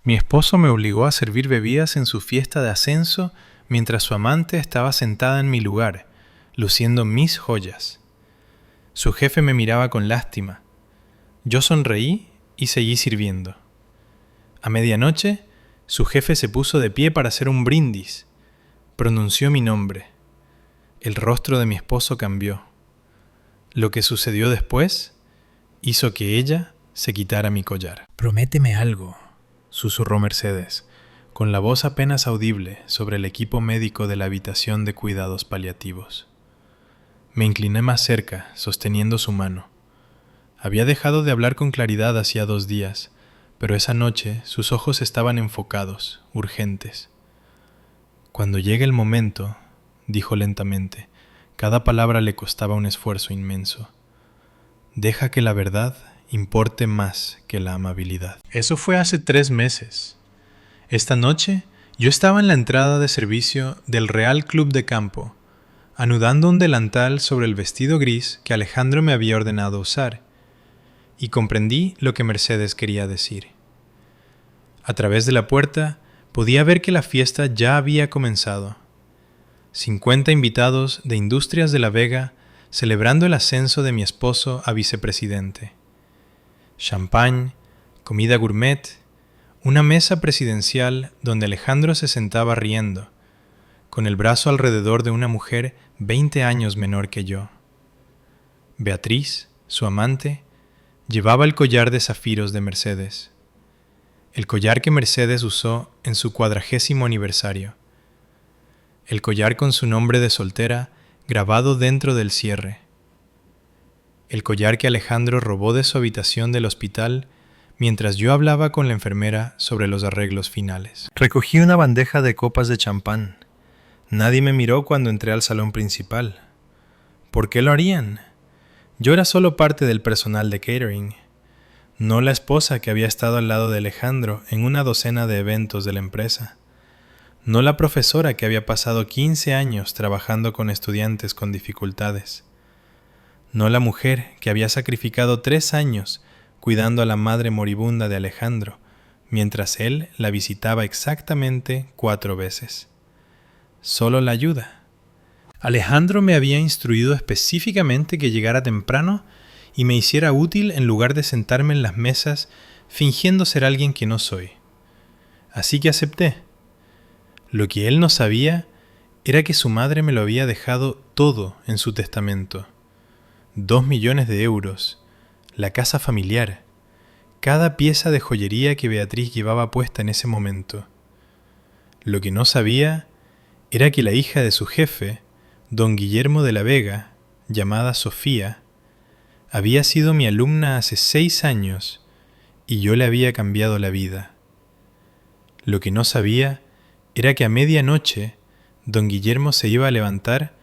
Mi esposo me obligó a servir bebidas en su fiesta de ascenso mientras su amante estaba sentada en mi lugar, luciendo mis joyas. Su jefe me miraba con lástima. Yo sonreí y seguí sirviendo. A medianoche, su jefe se puso de pie para hacer un brindis. Pronunció mi nombre. El rostro de mi esposo cambió. Lo que sucedió después hizo que ella se quitara mi collar. «Prométeme algo», susurró Mercedes, con la voz apenas audible sobre el equipo médico de la habitación de cuidados paliativos. Me incliné más cerca, sosteniendo su mano. Había dejado de hablar con claridad hacía 2 días, pero esa noche sus ojos estaban enfocados, urgentes. «Cuando llegue el momento», dijo lentamente, cada palabra le costaba un esfuerzo inmenso. «Deja que la verdad importe más que la amabilidad». Eso fue hace 3 meses. Esta noche yo estaba en la entrada de servicio del Real Club de Campo, anudando un delantal sobre el vestido gris que Alejandro me había ordenado usar, y comprendí lo que Mercedes quería decir. A través de la puerta podía ver que la fiesta ya había comenzado. 50 invitados de Industrias de la Vega celebrando el ascenso de mi esposo a vicepresidente. Champán, comida gourmet, una mesa presidencial donde Alejandro se sentaba riendo, con el brazo alrededor de una mujer 20 años menor que yo. Beatriz, su amante, llevaba el collar de zafiros de Mercedes. El collar que Mercedes usó en su 40º aniversario. El collar con su nombre de soltera grabado dentro del cierre. El collar que Alejandro robó de su habitación del hospital mientras yo hablaba con la enfermera sobre los arreglos finales. Recogí una bandeja de copas de champán. Nadie me miró cuando entré al salón principal. ¿Por qué lo harían? Yo era solo parte del personal de catering, no la esposa que había estado al lado de Alejandro en una docena de eventos de la empresa, no la profesora que había pasado 15 años trabajando con estudiantes con dificultades, no la mujer que había sacrificado 3 años cuidando a la madre moribunda de Alejandro, mientras él la visitaba exactamente 4 veces. Solo la ayuda. Alejandro me había instruido específicamente que llegara temprano y me hiciera útil en lugar de sentarme en las mesas fingiendo ser alguien que no soy. Así que acepté. Lo que él no sabía era que su madre me lo había dejado todo en su testamento. 2 millones de euros, la casa familiar, cada pieza de joyería que Beatriz llevaba puesta en ese momento. Lo que no sabía era que la hija de su jefe, don Guillermo de la Vega, llamada Sofía, había sido mi alumna hace 6 años y yo le había cambiado la vida. Lo que no sabía era que a medianoche don Guillermo se iba a levantar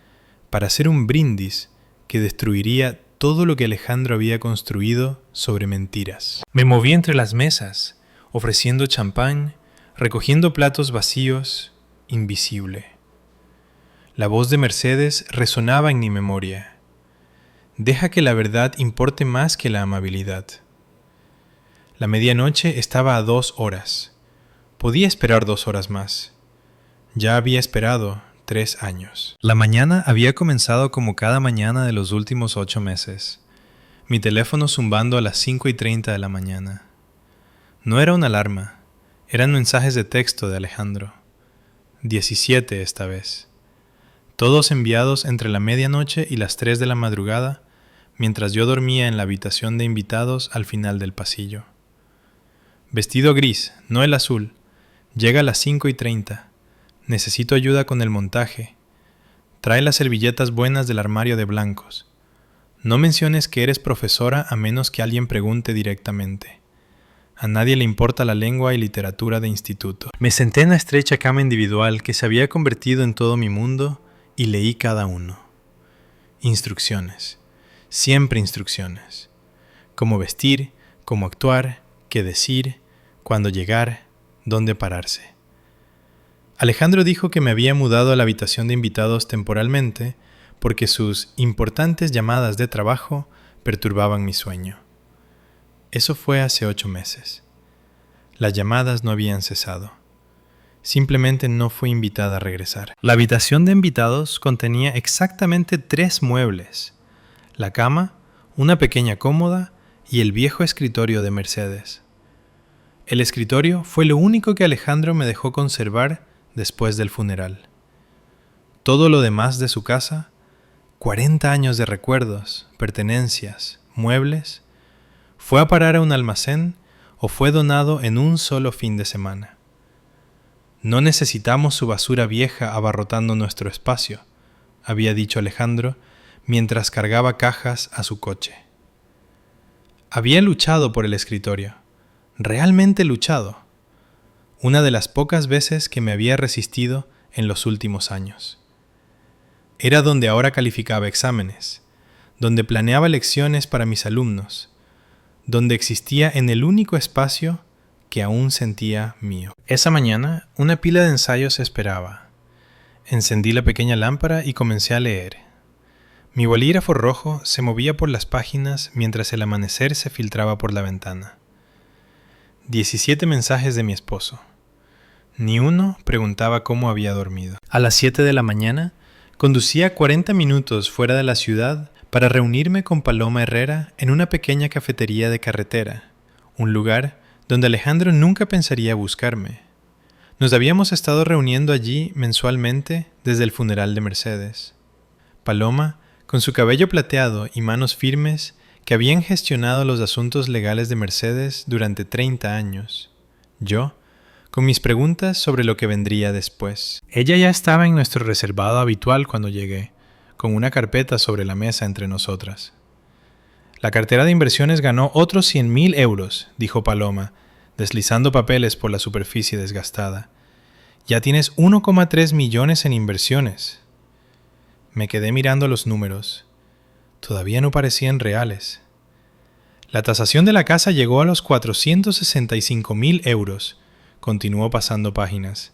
para hacer un brindis que destruiría todo lo que Alejandro había construido sobre mentiras. Me moví entre las mesas, ofreciendo champán, recogiendo platos vacíos, invisible. La voz de Mercedes resonaba en mi memoria. Deja que la verdad importe más que la amabilidad. La medianoche estaba a 2 horas. Podía esperar 2 horas más. Ya había esperado 3 años. La mañana había comenzado como cada mañana de los últimos 8 meses. Mi teléfono zumbando a las 5:30 de la mañana. No era una alarma, eran mensajes de texto de Alejandro. 17 esta vez. Todos enviados entre la medianoche y las 3 de la madrugada, mientras yo dormía en la habitación de invitados al final del pasillo. Vestido gris, no el azul. Llega a las 5:30. Necesito ayuda con el montaje. Trae las servilletas buenas del armario de blancos. No menciones que eres profesora a menos que alguien pregunte directamente. A nadie le importa la lengua y literatura de instituto. Me senté en la estrecha cama individual que se había convertido en todo mi mundo y leí cada uno. Instrucciones. Siempre instrucciones. Cómo vestir, cómo actuar, qué decir, cuándo llegar, dónde pararse. Alejandro dijo que me había mudado a la habitación de invitados temporalmente porque sus importantes llamadas de trabajo perturbaban mi sueño. Eso fue hace 8 meses. Las llamadas no habían cesado. Simplemente no fui invitada a regresar. La habitación de invitados contenía exactamente 3 muebles: la cama, una pequeña cómoda y el viejo escritorio de Mercedes. El escritorio fue lo único que Alejandro me dejó conservar después del funeral. Todo lo demás de su casa, 40 años de recuerdos, pertenencias, muebles, fue a parar a un almacén o fue donado en un solo fin de semana. No necesitamos su basura vieja abarrotando nuestro espacio, había dicho Alejandro mientras cargaba cajas a su coche. Había luchado por el escritorio, realmente luchado, una de las pocas veces que me había resistido en los últimos años. Era donde ahora calificaba exámenes, donde planeaba lecciones para mis alumnos, donde existía en el único espacio que aún sentía mío. Esa mañana, una pila de ensayos esperaba. Encendí la pequeña lámpara y comencé a leer. Mi bolígrafo rojo se movía por las páginas mientras el amanecer se filtraba por la ventana. 17 mensajes de mi esposo. Ni uno preguntaba cómo había dormido. A las 7 de la mañana, conducía 40 minutos fuera de la ciudad para reunirme con Paloma Herrera en una pequeña cafetería de carretera, un lugar donde Alejandro nunca pensaría buscarme. Nos habíamos estado reuniendo allí mensualmente desde el funeral de Mercedes. Paloma, con su cabello plateado y manos firmes, que habían gestionado los asuntos legales de Mercedes durante 30 años. Yo, con mis preguntas sobre lo que vendría después. Ella ya estaba en nuestro reservado habitual cuando llegué, con una carpeta sobre la mesa entre nosotras. La cartera de inversiones ganó otros 100.000 euros, dijo Paloma, deslizando papeles por la superficie desgastada. Ya tienes 1,3 millones en inversiones. Me quedé mirando los números. Todavía no parecían reales. La tasación de la casa llegó a los 465.000 euros. Continuó pasando páginas.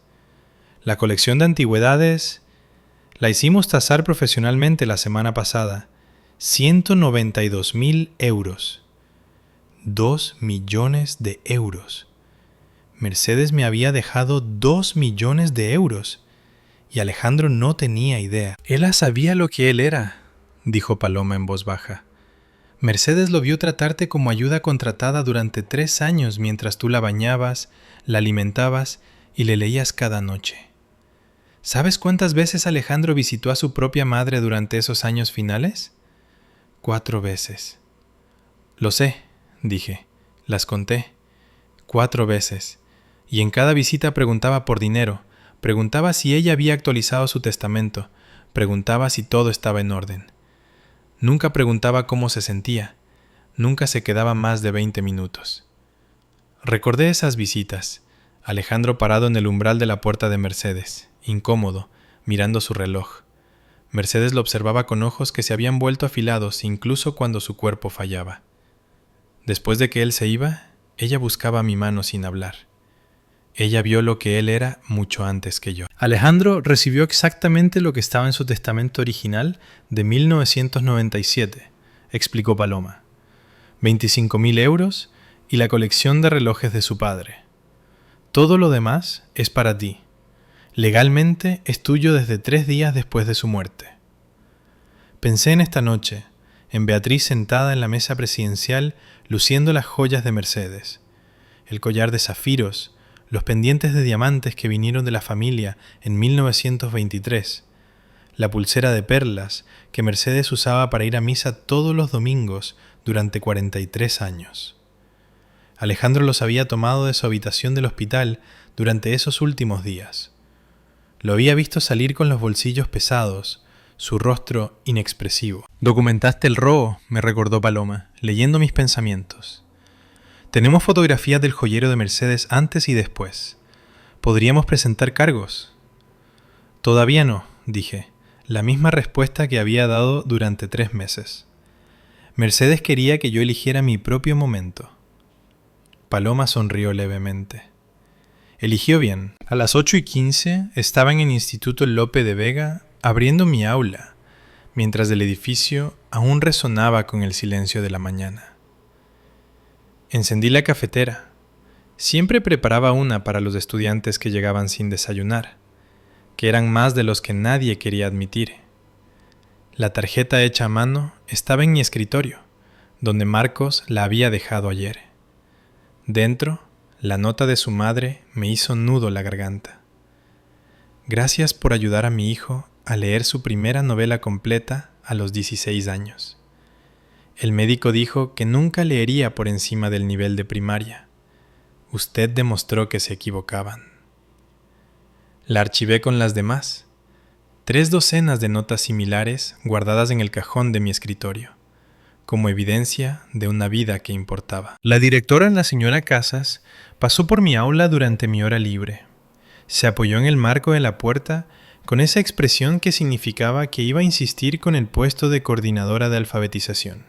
La colección de antigüedades la hicimos tasar profesionalmente la semana pasada. 192.000 euros. 2 millones de euros. Mercedes me había dejado 2 millones de euros. Y Alejandro no tenía idea. Ella sabía lo que él era, dijo Paloma en voz baja. Mercedes lo vio tratarte como ayuda contratada durante 3 años mientras tú la bañabas, la alimentabas y le leías cada noche. ¿Sabes cuántas veces Alejandro visitó a su propia madre durante esos años finales? 4 veces. Lo sé, dije. Las conté. 4 veces. Y en cada visita preguntaba por dinero. Preguntaba si ella había actualizado su testamento. Preguntaba si todo estaba en orden. Nunca preguntaba cómo se sentía. Nunca se quedaba más de 20 minutos. Recordé esas visitas. Alejandro parado en el umbral de la puerta de Mercedes, incómodo, mirando su reloj. Mercedes lo observaba con ojos que se habían vuelto afilados incluso cuando su cuerpo fallaba. Después de que él se iba, ella buscaba mi mano sin hablar. Ella vio lo que él era mucho antes que yo. Alejandro recibió exactamente lo que estaba en su testamento original de 1997, explicó Paloma. 25.000 euros y la colección de relojes de su padre. Todo lo demás es para ti. Legalmente es tuyo desde 3 días después de su muerte. Pensé en esta noche, en Beatriz sentada en la mesa presidencial luciendo las joyas de Mercedes, el collar de zafiros, los pendientes de diamantes que vinieron de la familia en 1923, la pulsera de perlas que Mercedes usaba para ir a misa todos los domingos durante 43 años. Alejandro los había tomado de su habitación del hospital durante esos últimos días. Lo había visto salir con los bolsillos pesados, su rostro inexpresivo. «Documentaste el robo», me recordó Paloma, leyendo mis pensamientos. «Tenemos fotografías del joyero de Mercedes antes y después. ¿Podríamos presentar cargos?» «Todavía no», dije, la misma respuesta que había dado durante 3 meses. Mercedes quería que yo eligiera mi propio momento. Paloma sonrió levemente. Eligió bien. A las 8:15 estaba en el Instituto Lope de Vega abriendo mi aula, mientras el edificio aún resonaba con el silencio de la mañana. Encendí la cafetera. Siempre preparaba una para los estudiantes que llegaban sin desayunar, que eran más de los que nadie quería admitir. La tarjeta hecha a mano estaba en mi escritorio, donde Marcos la había dejado ayer. Dentro, la nota de su madre me hizo nudo la garganta. Gracias por ayudar a mi hijo a leer su primera novela completa a los 16 años. El médico dijo que nunca leería por encima del nivel de primaria. Usted demostró que se equivocaban. La archivé con las demás, 3 docenas de notas similares guardadas en el cajón de mi escritorio, como evidencia de una vida que importaba. La directora, la señora Casas, pasó por mi aula durante mi hora libre. Se apoyó en el marco de la puerta con esa expresión que significaba que iba a insistir con el puesto de coordinadora de alfabetización.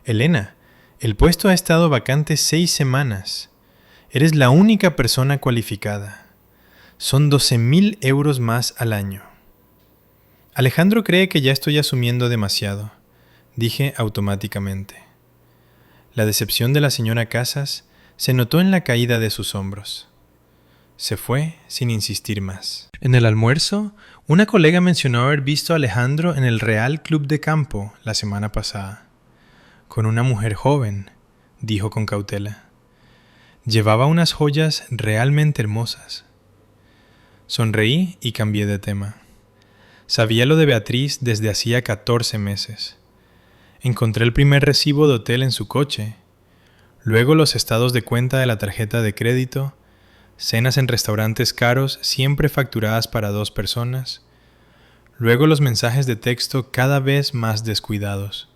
Elena, el puesto ha estado vacante 6 semanas. Eres la única persona cualificada. Son 12.000 euros más al año. Alejandro cree que ya estoy asumiendo demasiado, dije automáticamente. La decepción de la señora Casas se notó en la caída de sus hombros. Se fue sin insistir más. En el almuerzo, una colega mencionó haber visto a Alejandro en el Real Club de Campo la semana pasada. Con una mujer joven, dijo con cautela. Llevaba unas joyas realmente hermosas. Sonreí y cambié de tema. Sabía lo de Beatriz desde hacía 14 meses. Encontré el primer recibo de hotel en su coche, luego los estados de cuenta de la tarjeta de crédito, cenas en restaurantes caros siempre facturadas para 2 personas, luego los mensajes de texto cada vez más descuidados.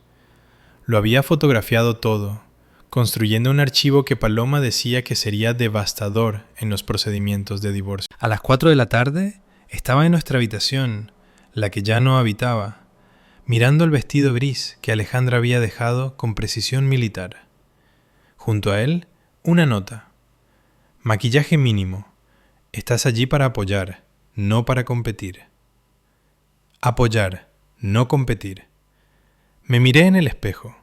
Lo había fotografiado todo, construyendo un archivo que Paloma decía que sería devastador en los procedimientos de divorcio. A las 4 de la tarde estaba en nuestra habitación, la que ya no habitaba, mirando el vestido gris que Alejandra había dejado con precisión militar. Junto a él, una nota. Maquillaje mínimo. Estás allí para apoyar, no para competir. Apoyar, no competir. Me miré en el espejo.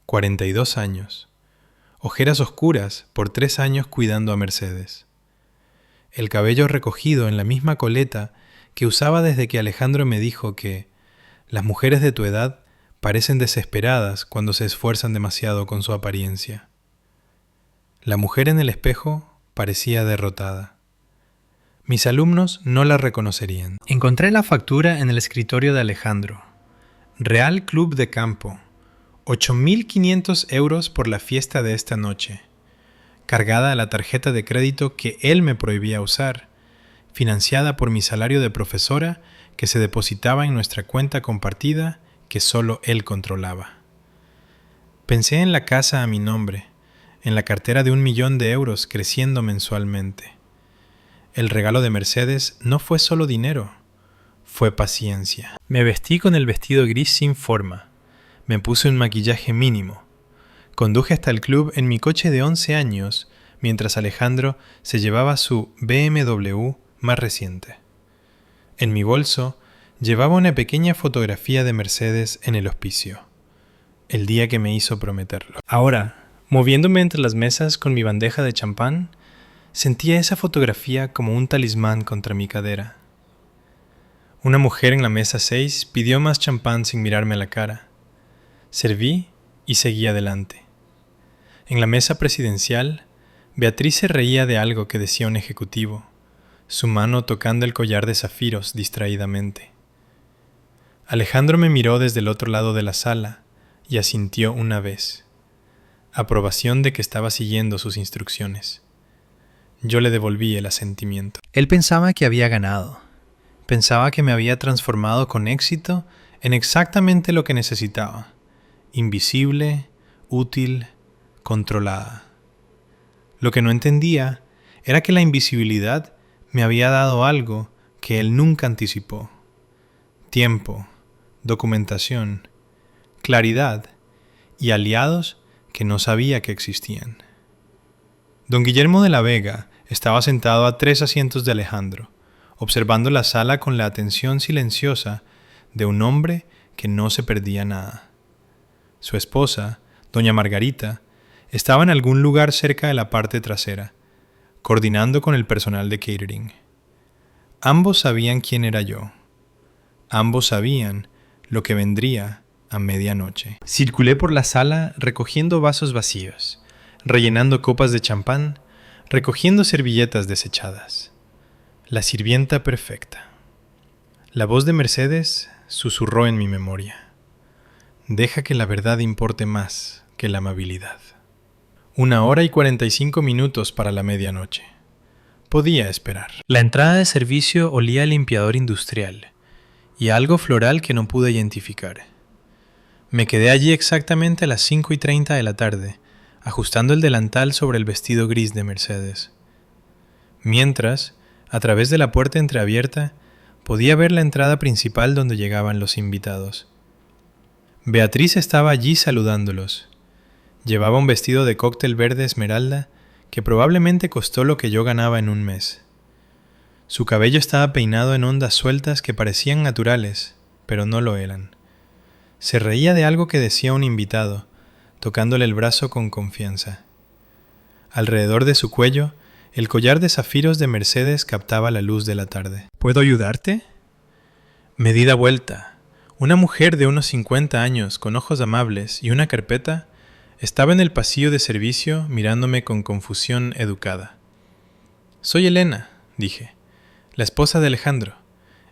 42 años. Ojeras oscuras por 3 años cuidando a Mercedes. El cabello recogido en la misma coleta que usaba desde que Alejandro me dijo que las mujeres de tu edad parecen desesperadas cuando se esfuerzan demasiado con su apariencia. La mujer en el espejo parecía derrotada. Mis alumnos no la reconocerían. Encontré la factura en el escritorio de Alejandro. Real Club de Campo. 8.500 euros por la fiesta de esta noche, cargada a la tarjeta de crédito que él me prohibía usar, financiada por mi salario de profesora que se depositaba en nuestra cuenta compartida que solo él controlaba. Pensé en la casa a mi nombre, en la cartera de 1 millón de euros creciendo mensualmente. El regalo de Mercedes no fue solo dinero, fue paciencia. Me vestí con el vestido gris sin forma. Me puse un maquillaje mínimo. Conduje hasta el club en mi coche de 11 años, mientras Alejandro se llevaba su BMW más reciente. En mi bolso llevaba una pequeña fotografía de Mercedes en el hospicio, el día que me hizo prometerlo. Ahora, moviéndome entre las mesas con mi bandeja de champán, sentía esa fotografía como un talismán contra mi cadera. Una mujer en la mesa 6 pidió más champán sin mirarme a la cara. Serví y seguí adelante. En la mesa presidencial, Beatriz se reía de algo que decía un ejecutivo, su mano tocando el collar de zafiros distraídamente. Alejandro me miró desde el otro lado de la sala y asintió una vez. Aprobación de que estaba siguiendo sus instrucciones. Yo le devolví el asentimiento. Él pensaba que había ganado. Pensaba que me había transformado con éxito en exactamente lo que necesitaba. Invisible, útil, controlada. Lo que no entendía era que la invisibilidad me había dado algo que él nunca anticipó. Tiempo, documentación, claridad y aliados que no sabía que existían. Don Guillermo de la Vega estaba sentado a 3 asientos de Alejandro, observando la sala con la atención silenciosa de un hombre que no se perdía nada. Su esposa, doña Margarita, Estaba en algún lugar cerca de la parte trasera, coordinando con el personal de catering. Ambos sabían quién era yo. Ambos sabían lo que vendría a medianoche. Circulé por la sala recogiendo vasos vacíos, rellenando copas de champán, recogiendo servilletas desechadas. La sirvienta perfecta. La voz de Mercedes susurró en mi memoria. Deja que la verdad importe más que la amabilidad. 1 hora y 45 minutos para la medianoche. Podía esperar. La entrada de servicio olía a limpiador industrial y a algo floral que no pude identificar. Me quedé allí exactamente a las 5:30 de la tarde, ajustando el delantal sobre el vestido gris de Mercedes. Mientras, a través de la puerta entreabierta, podía ver la entrada principal donde llegaban los invitados. Beatriz estaba allí saludándolos. Llevaba un vestido de cóctel verde esmeralda que probablemente costó lo que yo ganaba en un mes. Su cabello estaba peinado en ondas sueltas que parecían naturales, pero no lo eran. Se reía de algo que decía un invitado, tocándole el brazo con confianza. Alrededor de su cuello, el collar de zafiros de Mercedes captaba la luz de la tarde. ¿Puedo ayudarte? Me di la vuelta. Una mujer de unos 50 años, con ojos amables y una carpeta, estaba en el pasillo de servicio mirándome con confusión educada. «Soy Elena», dije, «la esposa de Alejandro.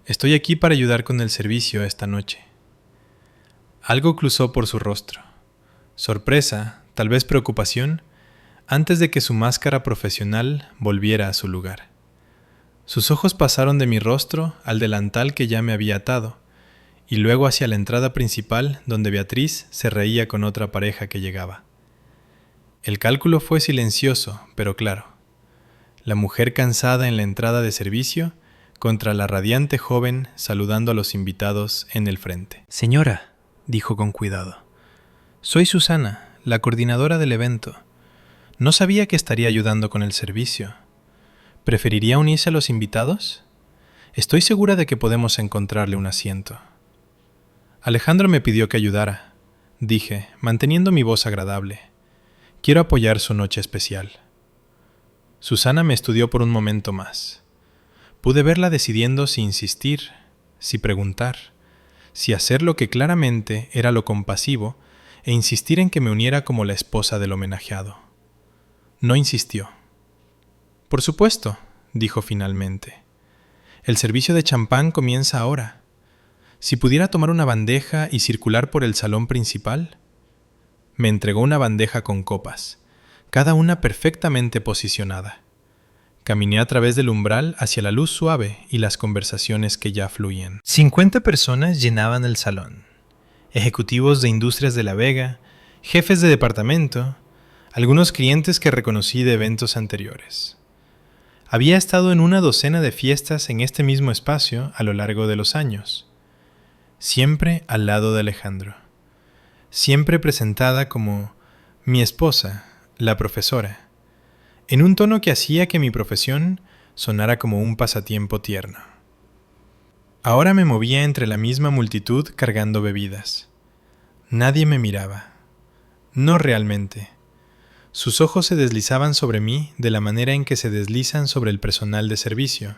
Estoy aquí para ayudar con el servicio esta noche». Algo cruzó por su rostro. Sorpresa, tal vez preocupación, antes de que su máscara profesional volviera a su lugar. Sus ojos pasaron de mi rostro al delantal que ya me había atado, y luego hacia la entrada principal donde Beatriz se reía con otra pareja que llegaba. El cálculo fue silencioso, pero claro. La mujer cansada en la entrada de servicio contra la radiante joven saludando a los invitados en el frente. «Señora», dijo con cuidado, «soy Susana, la coordinadora del evento. No sabía que estaría ayudando con el servicio. ¿Preferiría unirse a los invitados? Estoy segura de que podemos encontrarle un asiento». Alejandro me pidió que ayudara, dije, manteniendo mi voz agradable. Quiero apoyar su noche especial. Susana me estudió por un momento más. Pude verla decidiendo si insistir, si preguntar, si hacer lo que claramente era lo compasivo e insistir en que me uniera como la esposa del homenajeado. No insistió. «Por supuesto», dijo finalmente. «El servicio de champán comienza ahora. Si pudiera tomar una bandeja y circular por el salón principal». Me entregó una bandeja con copas, cada una perfectamente posicionada. Caminé a través del umbral hacia la luz suave y las conversaciones que ya fluían. 50 personas llenaban el salón. Ejecutivos de Industrias de La Vega, jefes de departamento, algunos clientes que reconocí de eventos anteriores. Había estado en una docena de fiestas en este mismo espacio a lo largo de los años. Siempre al lado de Alejandro. Siempre presentada como mi esposa, la profesora, en un tono que hacía que mi profesión sonara como un pasatiempo tierno. Ahora me movía entre la misma multitud cargando bebidas. Nadie me miraba. No realmente. Sus ojos se deslizaban sobre mí de la manera en que se deslizan sobre el personal de servicio,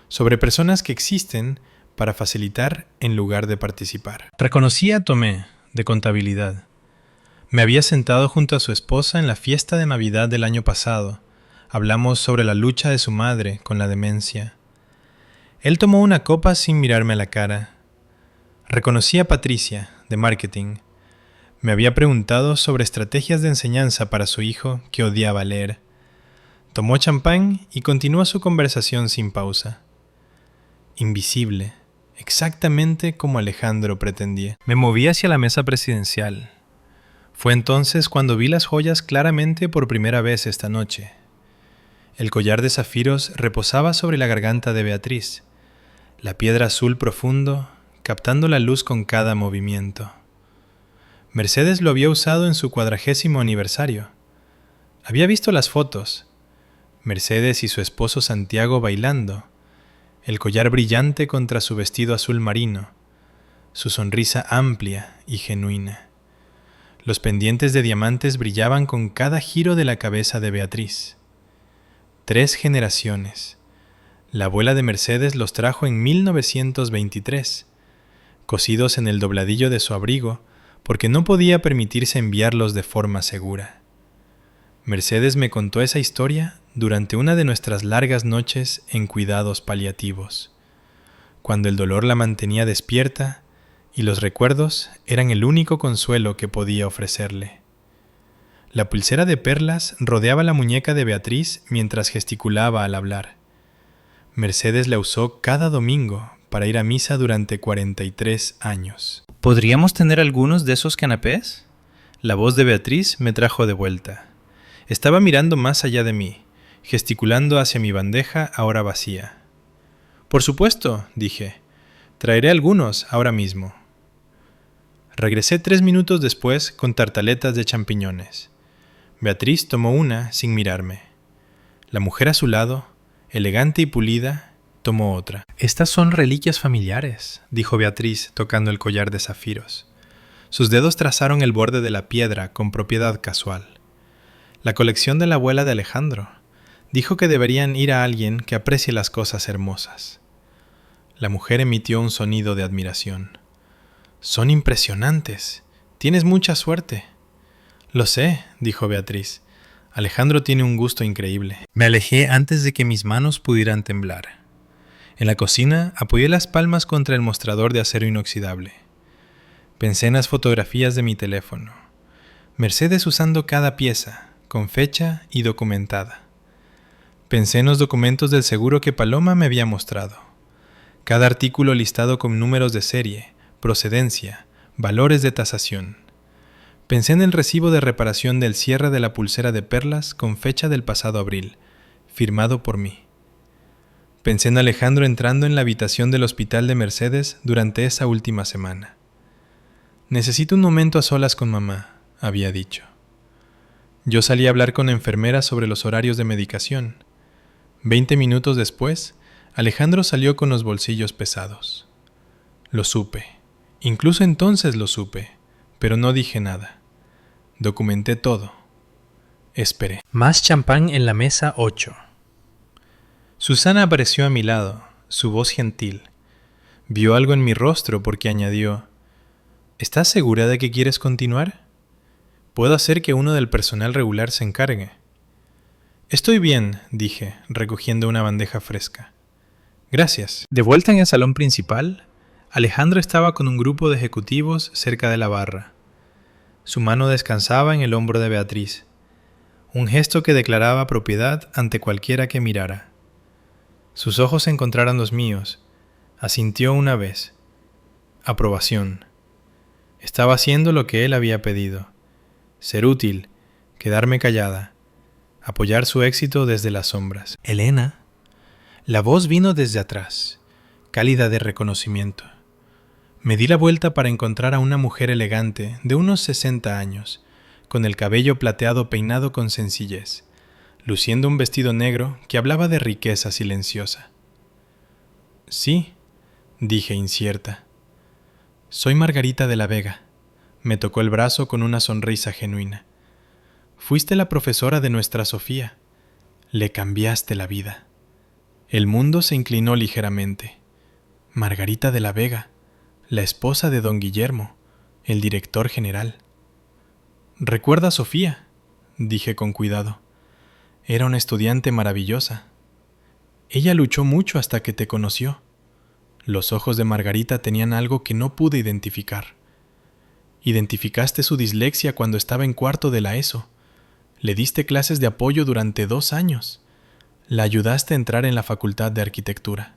sobre personas que existen para facilitar en lugar de participar. Reconocí a Tomé, de contabilidad. Me había sentado junto a su esposa en la fiesta de Navidad del año pasado. Hablamos sobre la lucha de su madre con la demencia. Él tomó una copa sin mirarme a la cara. Reconocí a Patricia, de marketing. Me había preguntado sobre estrategias de enseñanza para su hijo que odiaba leer. Tomó champán y continuó su conversación sin pausa. Invisible. Exactamente como Alejandro pretendía. Me moví hacia la mesa presidencial. Fue entonces cuando vi las joyas claramente por primera vez esta noche. El collar de zafiros reposaba sobre la garganta de Beatriz, la piedra azul profundo, captando la luz con cada movimiento. Mercedes lo había usado en su 40º aniversario. Había visto las fotos. Mercedes y su esposo Santiago bailando, el collar brillante contra su vestido azul marino, su sonrisa amplia y genuina. Los pendientes de diamantes brillaban con cada giro de la cabeza de Beatriz. 3 generaciones. La abuela de Mercedes los trajo en 1923, cosidos en el dobladillo de su abrigo, porque no podía permitirse enviarlos de forma segura. Mercedes me contó esa historia durante una de nuestras largas noches en cuidados paliativos, cuando el dolor la mantenía despierta y los recuerdos eran el único consuelo que podía ofrecerle. La pulsera de perlas rodeaba la muñeca de Beatriz mientras gesticulaba al hablar. Mercedes la usó cada domingo para ir a misa durante 43 años. ¿Podríamos tener algunos de esos canapés? La voz de Beatriz me trajo de vuelta. Estaba mirando más allá de mí, gesticulando hacia mi bandeja ahora vacía. Por supuesto, dije. Traeré algunos ahora mismo. Regresé 3 minutos después con tartaletas de champiñones. Beatriz tomó una sin mirarme. La mujer a su lado, elegante y pulida, tomó otra. Estas son reliquias familiares, dijo Beatriz tocando el collar de zafiros. Sus dedos trazaron el borde de la piedra con propiedad casual. La colección de la abuela de Alejandro. Dijo que deberían ir a alguien que aprecie las cosas hermosas. La mujer emitió un sonido de admiración. Son impresionantes. Tienes mucha suerte. Lo sé, dijo Beatriz. Alejandro tiene un gusto increíble. Me alejé antes de que mis manos pudieran temblar. En la cocina apoyé las palmas contra el mostrador de acero inoxidable. Pensé en las fotografías de mi teléfono. Mercedes usando cada pieza, con fecha y documentada. Pensé en los documentos del seguro que Paloma me había mostrado. Cada artículo listado con números de serie, procedencia, valores de tasación. Pensé en el recibo de reparación del cierre de la pulsera de perlas con fecha del pasado abril, firmado por mí. Pensé en Alejandro entrando en la habitación del hospital de Mercedes durante esa última semana. Necesito un momento a solas con mamá, había dicho. Yo salí a hablar con enfermeras sobre los horarios de medicación. 20 minutos después, Alejandro salió con los bolsillos pesados. Lo supe. Incluso entonces lo supe, pero no dije nada. Documenté todo. Esperé. Más champán en la mesa 8. Susana apareció a mi lado, su voz gentil. Vio algo en mi rostro porque añadió: ¿Estás segura de que quieres continuar? Puedo hacer que uno del personal regular se encargue. Estoy bien, dije, recogiendo una bandeja fresca. Gracias. De vuelta en el salón principal, Alejandro estaba con un grupo de ejecutivos cerca de la barra. Su mano descansaba en el hombro de Beatriz, un gesto que declaraba propiedad ante cualquiera que mirara. Sus ojos encontraron los míos. Asintió una vez. Aprobación. Estaba haciendo lo que él había pedido. Ser útil, quedarme callada, apoyar su éxito desde las sombras. Elena. La voz vino desde atrás, cálida de reconocimiento. Me di la vuelta para encontrar a una mujer elegante de unos 60 años, con el cabello plateado peinado con sencillez, luciendo un vestido negro que hablaba de riqueza silenciosa. Sí, dije incierta. Soy Margarita de la Vega. Me tocó el brazo con una sonrisa genuina. Fuiste la profesora de nuestra Sofía. Le cambiaste la vida. El mundo se inclinó ligeramente. Margarita de la Vega, la esposa de don Guillermo, el director general. «¿Recuerda a Sofía?», dije con cuidado. Era una estudiante maravillosa. Ella luchó mucho hasta que te conoció. Los ojos de Margarita tenían algo que no pude identificar. Identificaste su dislexia cuando estaba en cuarto de la ESO. Le diste clases de apoyo durante 2 años. La ayudaste a entrar en la Facultad de Arquitectura.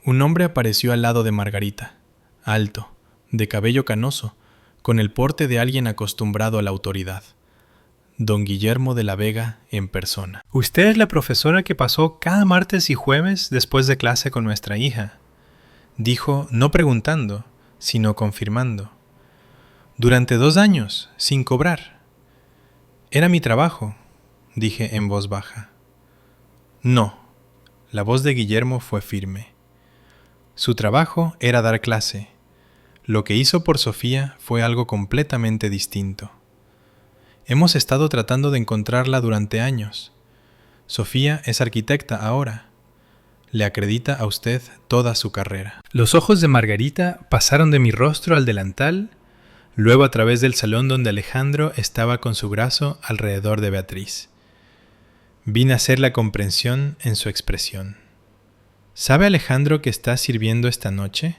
Un hombre apareció al lado de Margarita, alto, de cabello canoso, con el porte de alguien acostumbrado a la autoridad. Don Guillermo de la Vega en persona. Usted es la profesora que pasó cada martes y jueves después de clase con nuestra hija, dijo, no preguntando, sino confirmando. Durante 2 años, sin cobrar. Era mi trabajo, dije en voz baja. No, la voz de Guillermo fue firme. Su trabajo era dar clase. Lo que hizo por Sofía fue algo completamente distinto. Hemos estado tratando de encontrarla durante años. Sofía es arquitecta ahora. Le acredita a usted toda su carrera. Los ojos de Margarita pasaron de mi rostro al delantal, luego a través del salón donde Alejandro estaba con su brazo alrededor de Beatriz. Vi nacer la comprensión en su expresión. ¿Sabe Alejandro que está sirviendo esta noche?,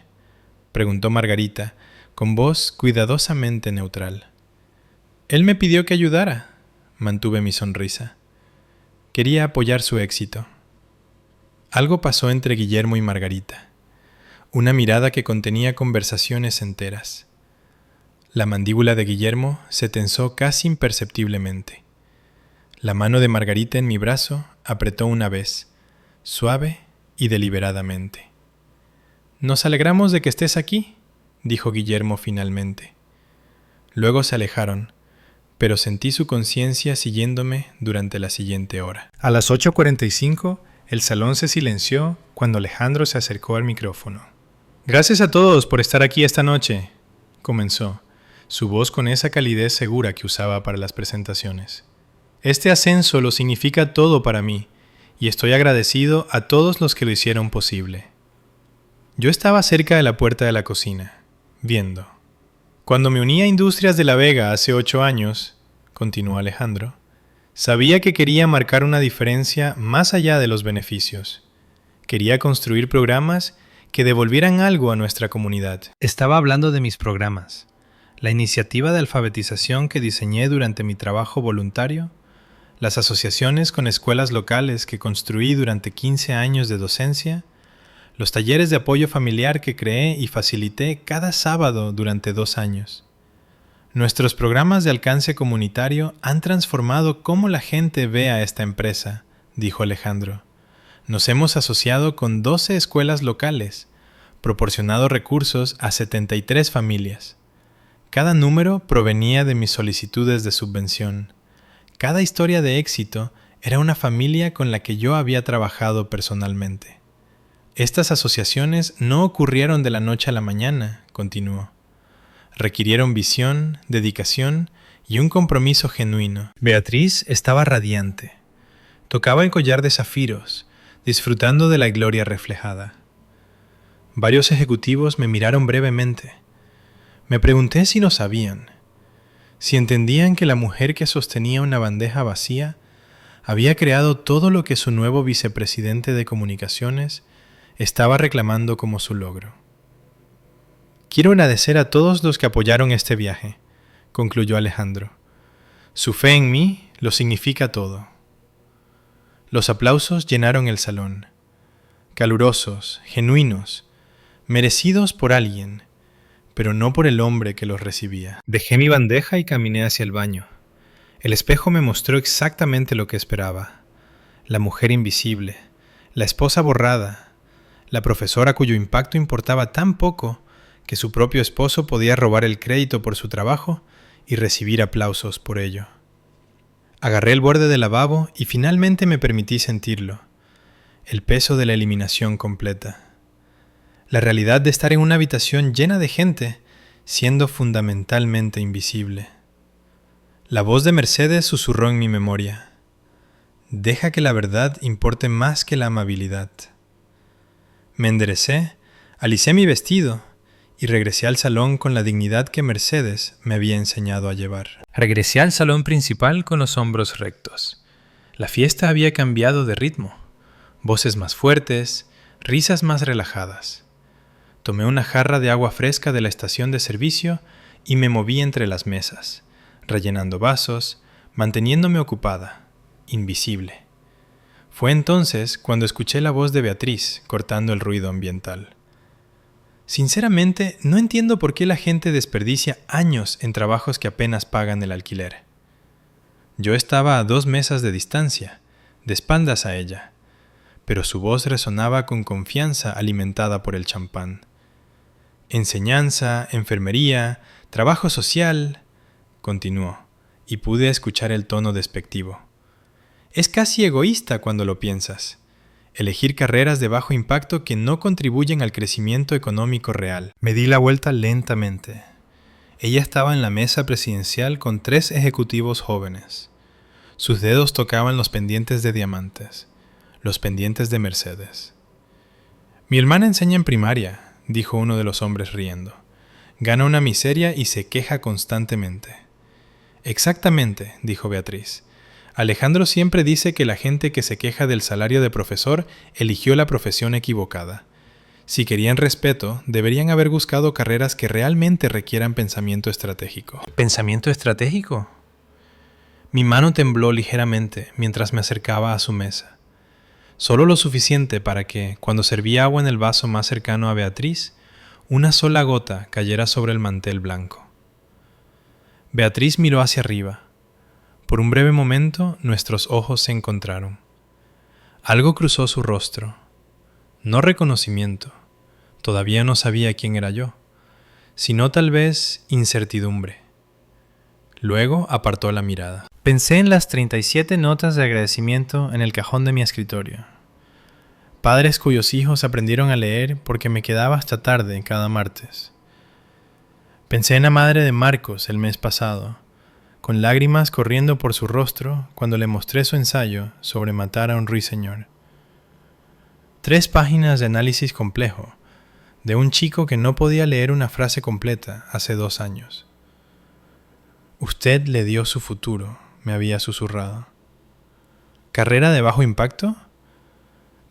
preguntó Margarita, con voz cuidadosamente neutral. Él me pidió que ayudara. Mantuve mi sonrisa. Quería apoyar su éxito. Algo pasó entre Guillermo y Margarita. Una mirada que contenía conversaciones enteras. La mandíbula de Guillermo se tensó casi imperceptiblemente. La mano de Margarita en mi brazo apretó una vez, suave y deliberadamente. «Nos alegramos de que estés aquí», dijo Guillermo finalmente. Luego se alejaron, pero sentí su conciencia siguiéndome durante la siguiente hora. A las 8:45, el salón se silenció cuando Alejandro se acercó al micrófono. «Gracias a todos por estar aquí esta noche», comenzó, su voz con esa calidez segura que usaba para las presentaciones. «Este ascenso lo significa todo para mí, y estoy agradecido a todos los que lo hicieron posible». Yo estaba cerca de la puerta de la cocina, viendo. Cuando me uní a Industrias de la Vega hace 8 años, continuó Alejandro, sabía que quería marcar una diferencia más allá de los beneficios. Quería construir programas que devolvieran algo a nuestra comunidad. Estaba hablando de mis programas, la iniciativa de alfabetización que diseñé durante mi trabajo voluntario, las asociaciones con escuelas locales que construí durante 15 años de docencia, los talleres de apoyo familiar que creé y facilité cada sábado durante 2 años. Nuestros programas de alcance comunitario han transformado cómo la gente ve a esta empresa, dijo Alejandro. Nos hemos asociado con 12 escuelas locales, proporcionado recursos a 73 familias. Cada número provenía de mis solicitudes de subvención. Cada historia de éxito era una familia con la que yo había trabajado personalmente. Estas asociaciones no ocurrieron de la noche a la mañana, continuó. Requirieron visión, dedicación y un compromiso genuino. Beatriz estaba radiante. Tocaba el collar de zafiros, disfrutando de la gloria reflejada. Varios ejecutivos me miraron brevemente. Me pregunté si lo sabían, si entendían que la mujer que sostenía una bandeja vacía había creado todo lo que su nuevo vicepresidente de comunicaciones estaba reclamando como su logro. Quiero agradecer a todos los que apoyaron este viaje, concluyó Alejandro. Su fe en mí lo significa todo. Los aplausos llenaron el salón, calurosos, genuinos, merecidos por alguien, pero no por el hombre que los recibía. Dejé mi bandeja y caminé hacia el baño. El espejo me mostró exactamente lo que esperaba. La mujer invisible, la esposa borrada, la profesora cuyo impacto importaba tan poco que su propio esposo podía robar el crédito por su trabajo y recibir aplausos por ello. Agarré el borde del lavabo y finalmente me permití sentirlo, el peso de la eliminación completa. La realidad de estar en una habitación llena de gente, siendo fundamentalmente invisible. La voz de Mercedes susurró en mi memoria. Deja que la verdad importe más que la amabilidad. Me enderecé, alicé mi vestido y regresé al salón con la dignidad que Mercedes me había enseñado a llevar. Regresé al salón principal con los hombros rectos. La fiesta había cambiado de ritmo. Voces más fuertes, risas más relajadas. Tomé una jarra de agua fresca de la estación de servicio y me moví entre las mesas, rellenando vasos, manteniéndome ocupada, invisible. Fue entonces cuando escuché la voz de Beatriz cortando el ruido ambiental. Sinceramente, no entiendo por qué la gente desperdicia años en trabajos que apenas pagan el alquiler. Yo estaba a 2 mesas de distancia, de espaldas a ella, pero su voz resonaba con confianza alimentada por el champán. Enseñanza, enfermería, trabajo social, continuó, y pude escuchar el tono despectivo. Es casi egoísta cuando lo piensas. Elegir carreras de bajo impacto que no contribuyen al crecimiento económico real. Me di la vuelta lentamente. Ella estaba en la mesa presidencial con 3 ejecutivos jóvenes. Sus dedos tocaban los pendientes de diamantes, los pendientes de Mercedes. «Mi hermana enseña en primaria», dijo uno de los hombres riendo. «Gana una miseria y se queja constantemente». «Exactamente», dijo Beatriz. «Alejandro siempre dice que la gente que se queja del salario de profesor eligió la profesión equivocada. Si querían respeto, deberían haber buscado carreras que realmente requieran pensamiento estratégico». ¿Pensamiento estratégico? Mi mano tembló ligeramente mientras me acercaba a su mesa. Solo lo suficiente para que, cuando servía agua en el vaso más cercano a Beatriz, una sola gota cayera sobre el mantel blanco. Beatriz miró hacia arriba. Por un breve momento, nuestros ojos se encontraron. Algo cruzó su rostro. No reconocimiento. Todavía no sabía quién era yo, sino tal vez incertidumbre. Luego apartó la mirada. Pensé en las 37 notas de agradecimiento en el cajón de mi escritorio. Padres cuyos hijos aprendieron a leer porque me quedaba hasta tarde cada martes. Pensé en la madre de Marcos el mes pasado, con lágrimas corriendo por su rostro cuando le mostré su ensayo sobre matar a un ruiseñor. 3 páginas de análisis complejo, de un chico que no podía leer una frase completa hace 2 años. «Usted le dio su futuro», me había susurrado. ¿Carrera de bajo impacto?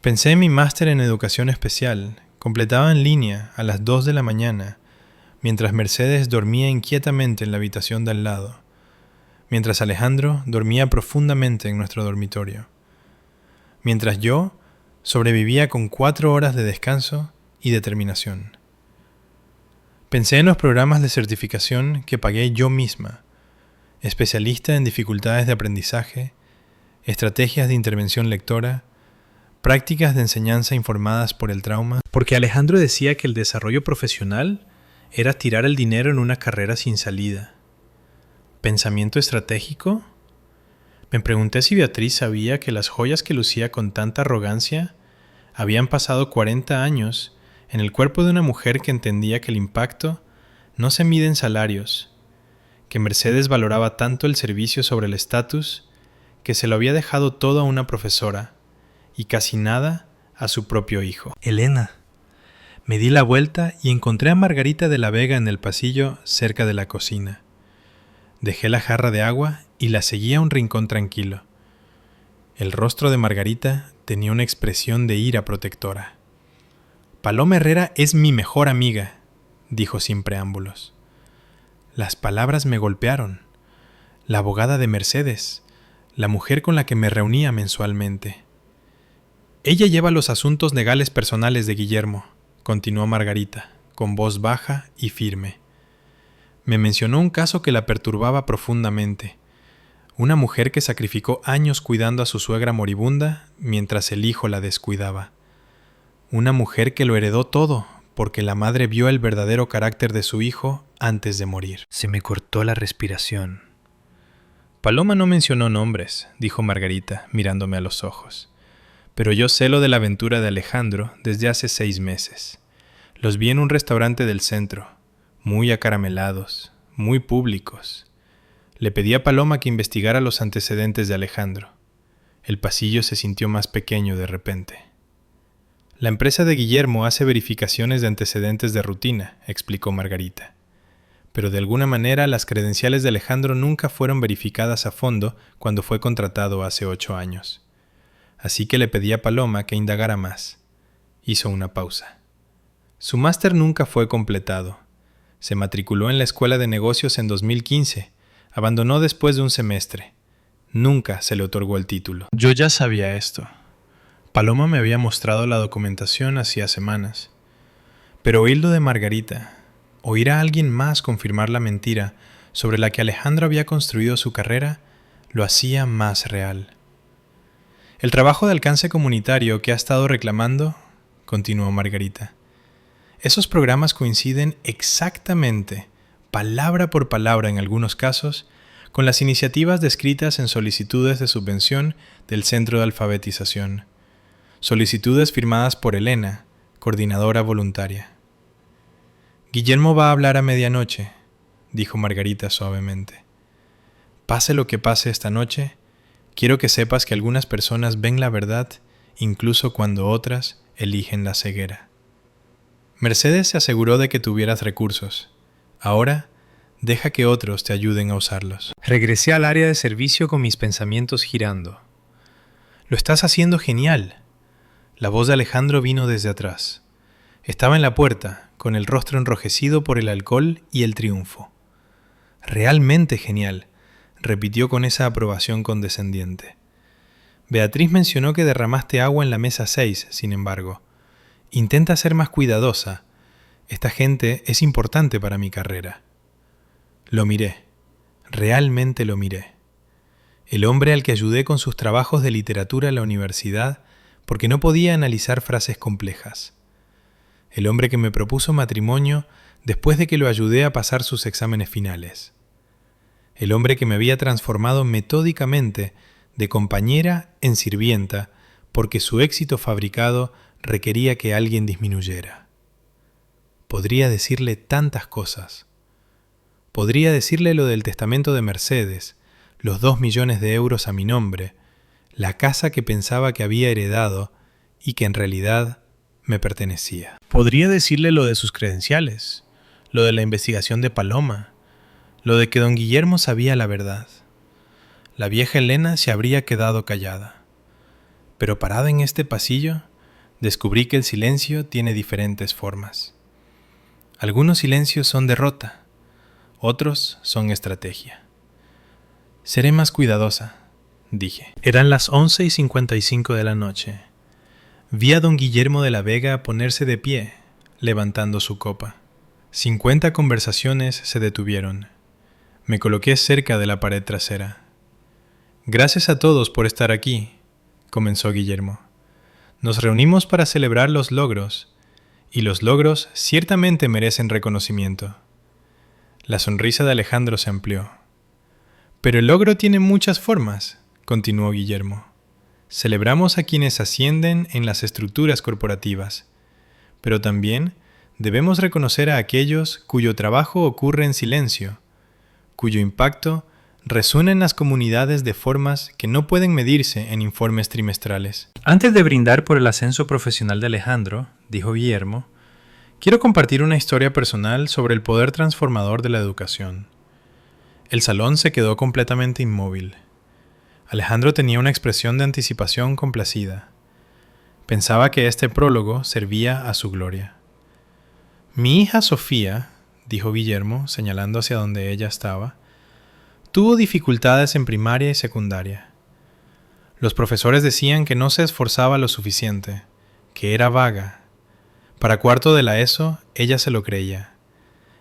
Pensé en mi máster en educación especial, completaba en línea a las 2 de la mañana, mientras Mercedes dormía inquietamente en la habitación de al lado, mientras Alejandro dormía profundamente en nuestro dormitorio, mientras yo sobrevivía con 4 horas de descanso y determinación. Pensé en los programas de certificación que pagué yo misma, especialista en dificultades de aprendizaje, estrategias de intervención lectora, prácticas de enseñanza informadas por el trauma, porque Alejandro decía que el desarrollo profesional era tirar el dinero en una carrera sin salida. ¿Pensamiento estratégico? Me pregunté si Beatriz sabía que las joyas que lucía con tanta arrogancia habían pasado 40 años en el cuerpo de una mujer que entendía que el impacto no se mide en salarios, que Mercedes valoraba tanto el servicio sobre el estatus que se lo había dejado todo a una profesora y casi nada a su propio hijo. Elena. Me di la vuelta y encontré a Margarita de la Vega en el pasillo cerca de la cocina. Dejé la jarra de agua y la seguí a un rincón tranquilo. El rostro de Margarita tenía una expresión de ira protectora. «Paloma Herrera es mi mejor amiga», dijo sin preámbulos. Las palabras me golpearon. La abogada de Mercedes, la mujer con la que me reunía mensualmente. «Ella lleva los asuntos legales personales de Guillermo», continuó Margarita, con voz baja y firme. Me mencionó un caso que la perturbaba profundamente. Una mujer que sacrificó años cuidando a su suegra moribunda mientras el hijo la descuidaba. Una mujer que lo heredó todo porque la madre vio el verdadero carácter de su hijo antes de morir. Se me cortó la respiración. Paloma no mencionó nombres, dijo Margarita, mirándome a los ojos. Pero yo sé lo de la aventura de Alejandro desde hace 6 meses. Los vi en un restaurante del centro, muy acaramelados, muy públicos. Le pedí a Paloma que investigara los antecedentes de Alejandro. El pasillo se sintió más pequeño de repente. La empresa de Guillermo hace verificaciones de antecedentes de rutina, explicó Margarita. Pero de alguna manera las credenciales de Alejandro nunca fueron verificadas a fondo cuando fue contratado hace 8 años. Así que le pedí a Paloma que indagara más. Hizo una pausa. Su máster nunca fue completado. Se matriculó en la Escuela de Negocios en 2015. Abandonó después de un semestre. Nunca se le otorgó el título. Yo ya sabía esto. Paloma me había mostrado la documentación hacía semanas. Pero oírlo de Margarita, oír a alguien más confirmar la mentira sobre la que Alejandro había construido su carrera, lo hacía más real. El trabajo de alcance comunitario que ha estado reclamando, continuó Margarita. Esos programas coinciden exactamente, palabra por palabra en algunos casos, con las iniciativas descritas en solicitudes de subvención del Centro de Alfabetización. Solicitudes firmadas por Elena, coordinadora voluntaria. Guillermo va a hablar a medianoche, dijo Margarita suavemente. Pase lo que pase esta noche, quiero que sepas que algunas personas ven la verdad incluso cuando otras eligen la ceguera. Mercedes se aseguró de que tuvieras recursos. Ahora, deja que otros te ayuden a usarlos. Regresé al área de servicio con mis pensamientos girando. Lo estás haciendo genial. La voz de Alejandro vino desde atrás. Estaba en la puerta, con el rostro enrojecido por el alcohol y el triunfo. Realmente genial, repitió con esa aprobación condescendiente. Beatriz mencionó que derramaste agua en la mesa 6, sin embargo. Intenta ser más cuidadosa. Esta gente es importante para mi carrera. Lo miré. Realmente lo miré. El hombre al que ayudé con sus trabajos de literatura en la universidad porque no podía analizar frases complejas. El hombre que me propuso matrimonio después de que lo ayudé a pasar sus exámenes finales. El hombre que me había transformado metódicamente de compañera en sirvienta porque su éxito fabricado requería que alguien disminuyera. Podría decirle tantas cosas. Podría decirle lo del testamento de Mercedes, los 2 millones de euros a mi nombre, la casa que pensaba que había heredado y que en realidad me pertenecía. Podría decirle lo de sus credenciales, lo de la investigación de Paloma, lo de que don Guillermo sabía la verdad. La vieja Elena se habría quedado callada. Pero parada en este pasillo, descubrí que el silencio tiene diferentes formas. Algunos silencios son derrota, otros son estrategia. Seré más cuidadosa, dije. Eran las 11:55 de la noche. Vi a don Guillermo de la Vega ponerse de pie, levantando su copa. 50 conversaciones se detuvieron. Me coloqué cerca de la pared trasera. Gracias a todos por estar aquí, comenzó Guillermo. Nos reunimos para celebrar los logros, y los logros ciertamente merecen reconocimiento. La sonrisa de Alejandro se amplió. Pero el logro tiene muchas formas, continuó Guillermo. Celebramos a quienes ascienden en las estructuras corporativas, pero también debemos reconocer a aquellos cuyo trabajo ocurre en silencio, cuyo impacto resuena en las comunidades de formas que no pueden medirse en informes trimestrales. Antes de brindar por el ascenso profesional de Alejandro, dijo Guillermo, quiero compartir una historia personal sobre el poder transformador de la educación. El salón se quedó completamente inmóvil. Alejandro tenía una expresión de anticipación complacida. Pensaba que este prólogo servía a su gloria. Mi hija Sofía, dijo Guillermo, señalando hacia donde ella estaba, tuvo dificultades en primaria y secundaria. Los profesores decían que no se esforzaba lo suficiente, que era vaga. Para cuarto de la ESO, ella se lo creía.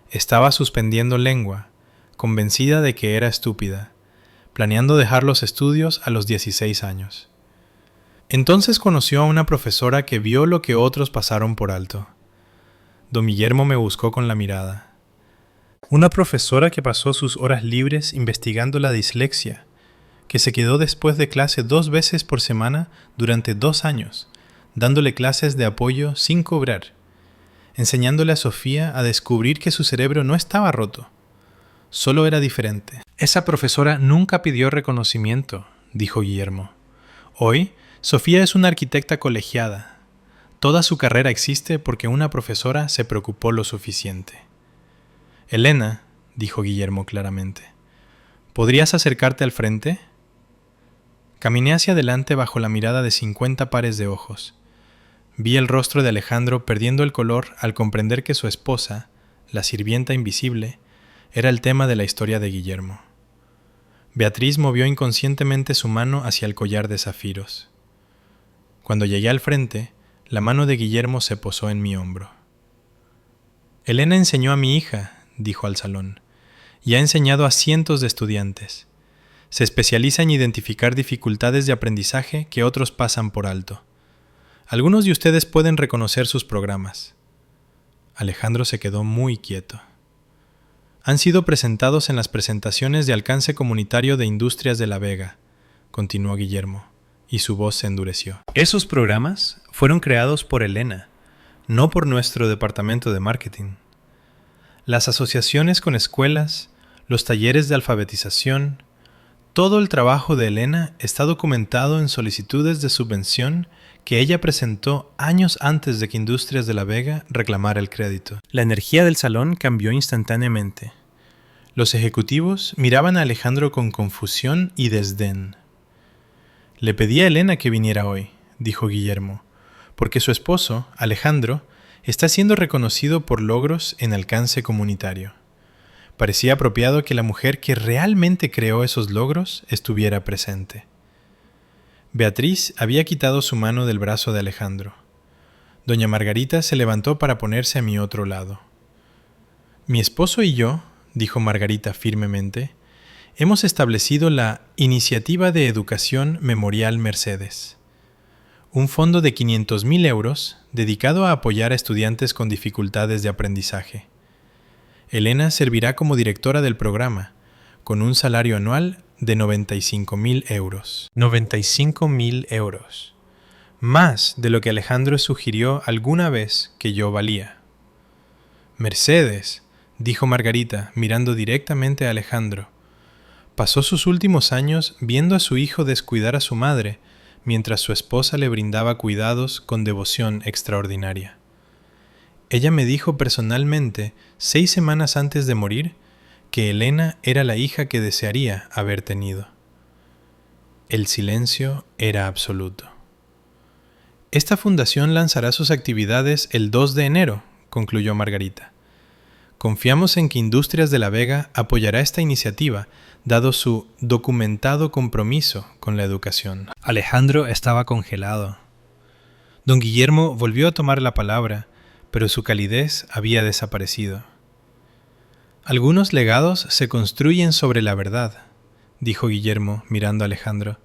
Estaba suspendiendo lengua, convencida de que era estúpida, planeando dejar los estudios a los 16 años. Entonces conoció a una profesora que vio lo que otros pasaron por alto. Don Guillermo me buscó con la mirada. Una profesora que pasó sus horas libres investigando la dislexia, que se quedó después de clase 2 veces por semana durante 2 años, dándole clases de apoyo sin cobrar, enseñándole a Sofía a descubrir que su cerebro no estaba roto, solo era diferente. Esa profesora nunca pidió reconocimiento, dijo Guillermo. Hoy, Sofía es una arquitecta colegiada. Toda su carrera existe porque una profesora se preocupó lo suficiente. Elena, dijo Guillermo claramente, ¿podrías acercarte al frente? Caminé hacia adelante bajo la mirada de 50 pares de ojos. Vi el rostro de Alejandro perdiendo el color al comprender que su esposa, la sirvienta invisible, era el tema de la historia de Guillermo. Beatriz movió inconscientemente su mano hacia el collar de zafiros. Cuando llegué al frente, la mano de Guillermo se posó en mi hombro. Elena enseñó a mi hija, dijo al salón, y ha enseñado a cientos de estudiantes. Se especializa en identificar dificultades de aprendizaje que otros pasan por alto. Algunos de ustedes pueden reconocer sus programas. Alejandro se quedó muy quieto. Han sido presentados en las presentaciones de alcance comunitario de Industrias de La Vega, continuó Guillermo, y su voz se endureció. Esos programas fueron creados por Elena, no por nuestro departamento de marketing. Las asociaciones con escuelas, los talleres de alfabetización, todo el trabajo de Elena está documentado en solicitudes de subvención que ella presentó años antes de que Industrias de la Vega reclamara el crédito. La energía del salón cambió instantáneamente. Los ejecutivos miraban a Alejandro con confusión y desdén. «Le pedí a Elena que viniera hoy», dijo Guillermo, «porque su esposo, Alejandro, está siendo reconocido por logros en alcance comunitario. Parecía apropiado que la mujer que realmente creó esos logros estuviera presente». Beatriz había quitado su mano del brazo de Alejandro. Doña Margarita se levantó para ponerse a mi otro lado. «Mi esposo y yo», dijo Margarita firmemente, «hemos establecido la Iniciativa de Educación Memorial Mercedes, un fondo de 500.000 euros dedicado a apoyar a estudiantes con dificultades de aprendizaje. Elena servirá como directora del programa, con un salario anual de 95.000 euros. 95.000 euros. Más de lo que Alejandro sugirió alguna vez que yo valía. «Mercedes», dijo Margarita, mirando directamente a Alejandro, «pasó sus últimos años viendo a su hijo descuidar a su madre, mientras su esposa le brindaba cuidados con devoción extraordinaria. Ella me dijo personalmente, 6 semanas antes de morir, que Elena era la hija que desearía haber tenido». El silencio era absoluto. «Esta fundación lanzará sus actividades el 2 de enero», concluyó Margarita. «Confiamos en que Industrias de la Vega apoyará esta iniciativa, dado su documentado compromiso con la educación». Alejandro estaba congelado. Don Guillermo volvió a tomar la palabra, pero su calidez había desaparecido. «Algunos legados se construyen sobre la verdad», dijo Guillermo mirando a Alejandro,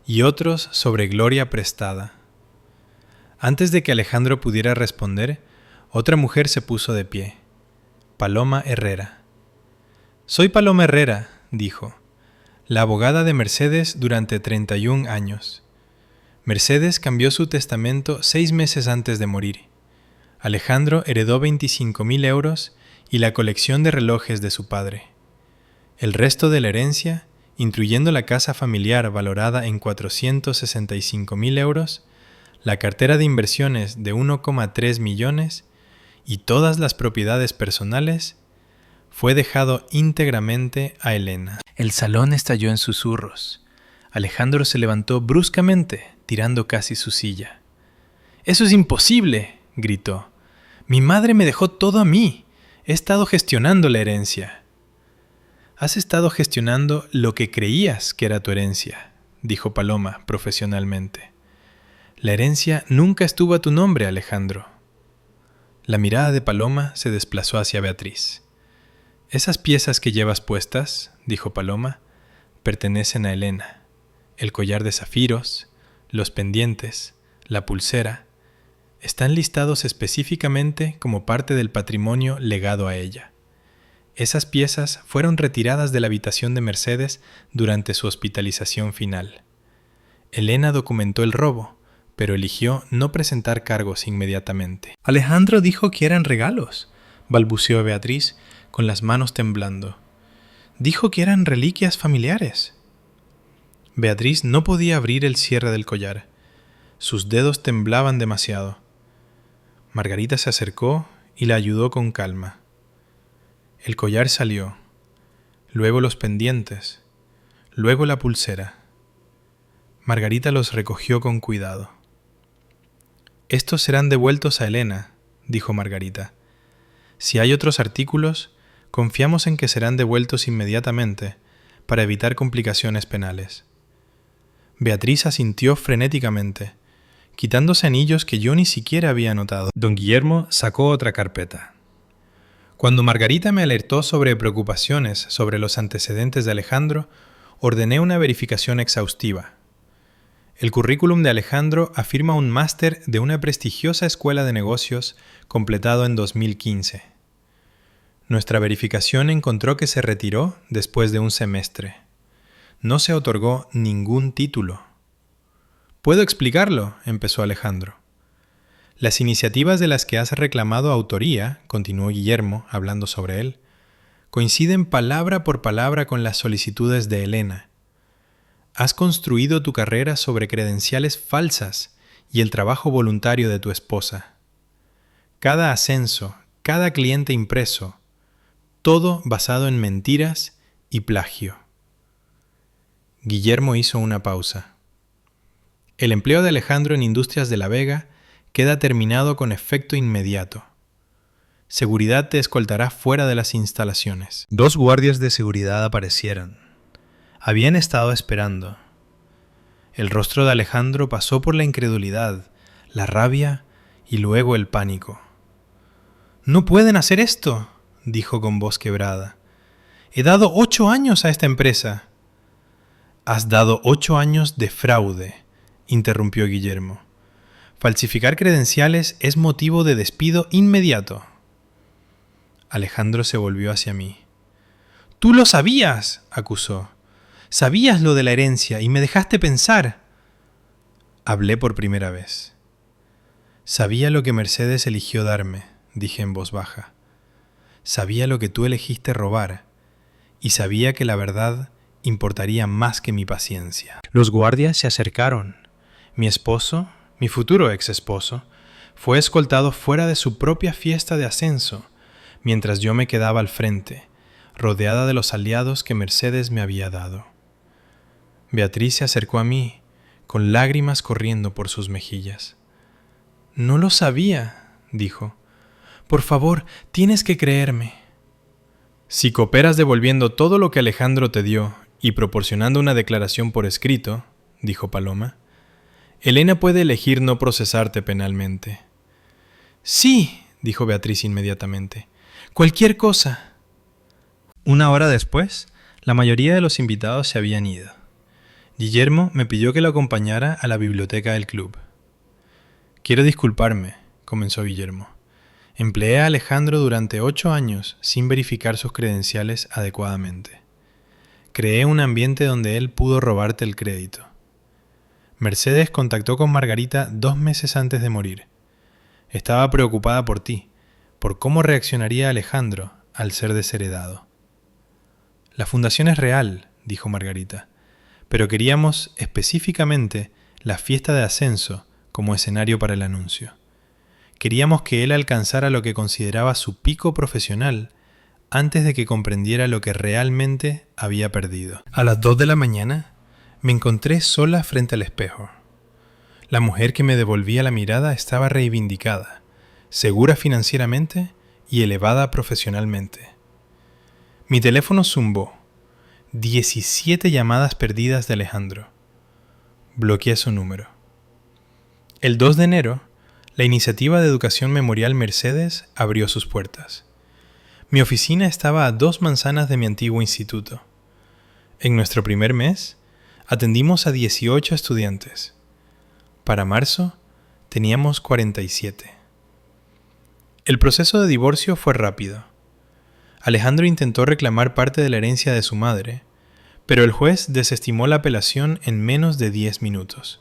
«y otros sobre gloria prestada». Antes de que Alejandro pudiera responder, otra mujer se puso de pie. Paloma Herrera. «Soy Paloma Herrera», dijo, «la abogada de Mercedes durante 31 años. Mercedes cambió su testamento 6 meses antes de morir. Alejandro heredó 25.000 euros y la colección de relojes de su padre. El resto de la herencia, incluyendo la casa familiar valorada en 465.000 euros, la cartera de inversiones de 1,3 millones y todas las propiedades personales, fue dejado íntegramente a Elena». El salón estalló en susurros. Alejandro se levantó bruscamente, tirando casi su silla. «¡Eso es imposible!», gritó. «Mi madre me dejó todo a mí. He estado gestionando la herencia». «Has estado gestionando lo que creías que era tu herencia», dijo Paloma profesionalmente. «La herencia nunca estuvo a tu nombre, Alejandro». La mirada de Paloma se desplazó hacia Beatriz. «Esas piezas que llevas puestas», dijo Paloma, «pertenecen a Elena. El collar de zafiros, los pendientes, la pulsera, están listados específicamente como parte del patrimonio legado a ella. Esas piezas fueron retiradas de la habitación de Mercedes durante su hospitalización final. Elena documentó el robo, pero eligió no presentar cargos inmediatamente». «Alejandro dijo que eran regalos», balbuceó Beatriz, con las manos temblando. «Dijo que eran reliquias familiares». Beatriz no podía abrir el cierre del collar. Sus dedos temblaban demasiado. Margarita se acercó y la ayudó con calma. El collar salió, luego los pendientes, luego la pulsera. Margarita los recogió con cuidado. «Estos serán devueltos a Elena», dijo Margarita. «Si hay otros artículos, confiamos en que serán devueltos inmediatamente para evitar complicaciones penales». Beatriz asintió frenéticamente, quitándose anillos que yo ni siquiera había notado. Don Guillermo sacó otra carpeta. Cuando Margarita me alertó sobre preocupaciones sobre los antecedentes de Alejandro, ordené una verificación exhaustiva. El currículum de Alejandro afirma un máster de una prestigiosa escuela de negocios completado en 2015. Nuestra verificación encontró que se retiró después de un semestre. No se otorgó ningún título. Puedo explicarlo, empezó Alejandro. Las iniciativas de las que has reclamado autoría, continuó Guillermo, hablando sobre él, coinciden palabra por palabra con las solicitudes de Elena. Has construido tu carrera sobre credenciales falsas y el trabajo voluntario de tu esposa. Cada ascenso, cada cliente impreso, todo basado en mentiras y plagio. Guillermo hizo una pausa. El empleo de Alejandro en Industrias de la Vega queda terminado con efecto inmediato. Seguridad te escoltará fuera de las instalaciones. 2 guardias de seguridad aparecieron. Habían estado esperando. El rostro de Alejandro pasó por la incredulidad, la rabia y luego el pánico. «¡No pueden hacer esto!», dijo con voz quebrada. «He dado 8 años a esta empresa». «Has dado 8 años de fraude», interrumpió Guillermo. «Falsificar credenciales es motivo de despido inmediato». Alejandro se volvió hacia mí. «¡Tú lo sabías!», acusó. «Sabías lo de la herencia y me dejaste pensar». Hablé por primera vez. «Sabía lo que Mercedes eligió darme», dije en voz baja. «Sabía lo que tú elegiste robar y sabía que la verdad importaría más que mi paciencia». Los guardias se acercaron. Mi esposo, mi futuro ex esposo, fue escoltado fuera de su propia fiesta de ascenso, mientras yo me quedaba al frente, rodeada de los aliados que Mercedes me había dado. Beatriz se acercó a mí, con lágrimas corriendo por sus mejillas. «No lo sabía», dijo. «Por favor, tienes que creerme». «Si cooperas devolviendo todo lo que Alejandro te dio y proporcionando una declaración por escrito», dijo Paloma, «Elena puede elegir no procesarte penalmente». «Sí», dijo Beatriz inmediatamente. «Cualquier cosa». 1 hora después, la mayoría de los invitados se habían ido. Guillermo me pidió que lo acompañara a la biblioteca del club. «Quiero disculparme», comenzó Guillermo. «Empleé a Alejandro durante 8 años sin verificar sus credenciales adecuadamente. Creé un ambiente donde él pudo robarte el crédito. Mercedes contactó con Margarita 2 meses antes de morir. Estaba preocupada por ti, por cómo reaccionaría Alejandro al ser desheredado. La fundación es real», dijo Margarita, «pero queríamos específicamente la fiesta de ascenso como escenario para el anuncio. Queríamos que él alcanzara lo que consideraba su pico profesional antes de que comprendiera lo que realmente había perdido». A las 2 de la mañana me encontré sola frente al espejo. La mujer que me devolvía la mirada estaba reivindicada, segura financieramente y elevada profesionalmente. Mi teléfono zumbó. 17 llamadas perdidas de Alejandro. Bloqueé su número. El 2 de enero, la iniciativa de educación memorial Mercedes abrió sus puertas. Mi oficina estaba a 2 manzanas de mi antiguo instituto. En nuestro primer mes, atendimos a 18 estudiantes. Para marzo, teníamos 47. El proceso de divorcio fue rápido. Alejandro intentó reclamar parte de la herencia de su madre, pero el juez desestimó la apelación en menos de 10 minutos.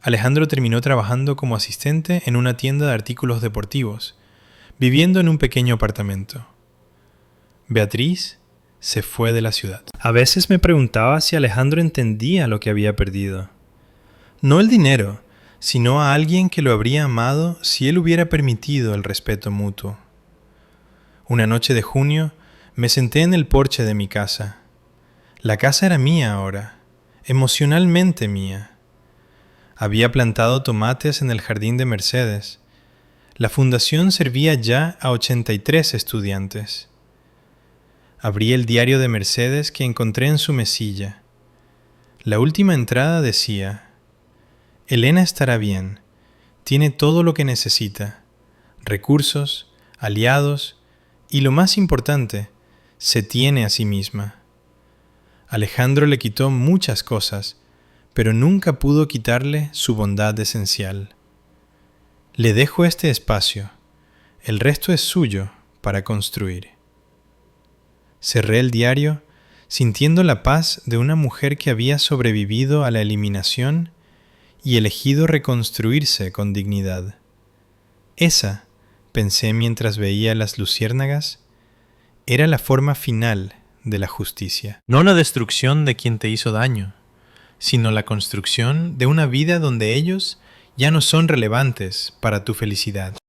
Alejandro terminó trabajando como asistente en una tienda de artículos deportivos, viviendo en un pequeño apartamento. Beatriz se fue de la ciudad. A veces me preguntaba si Alejandro entendía lo que había perdido. No el dinero, sino a alguien que lo habría amado si él hubiera permitido el respeto mutuo. Una noche de junio me senté en el porche de mi casa. La casa era mía ahora, emocionalmente mía. Había plantado tomates en el jardín de Mercedes. La fundación servía ya a 83 estudiantes. Abrí el diario de Mercedes que encontré en su mesilla. La última entrada decía: «Elena estará bien. Tiene todo lo que necesita. Recursos, aliados y, lo más importante, se tiene a sí misma. Alejandro le quitó muchas cosas, pero nunca pudo quitarle su bondad esencial. Le dejo este espacio. El resto es suyo para construir». Cerré el diario sintiendo la paz de una mujer que había sobrevivido a la eliminación y elegido reconstruirse con dignidad. Esa, pensé mientras veía las luciérnagas, era la forma final de la justicia. No la destrucción de quien te hizo daño, sino la construcción de una vida donde ellos ya no son relevantes para tu felicidad.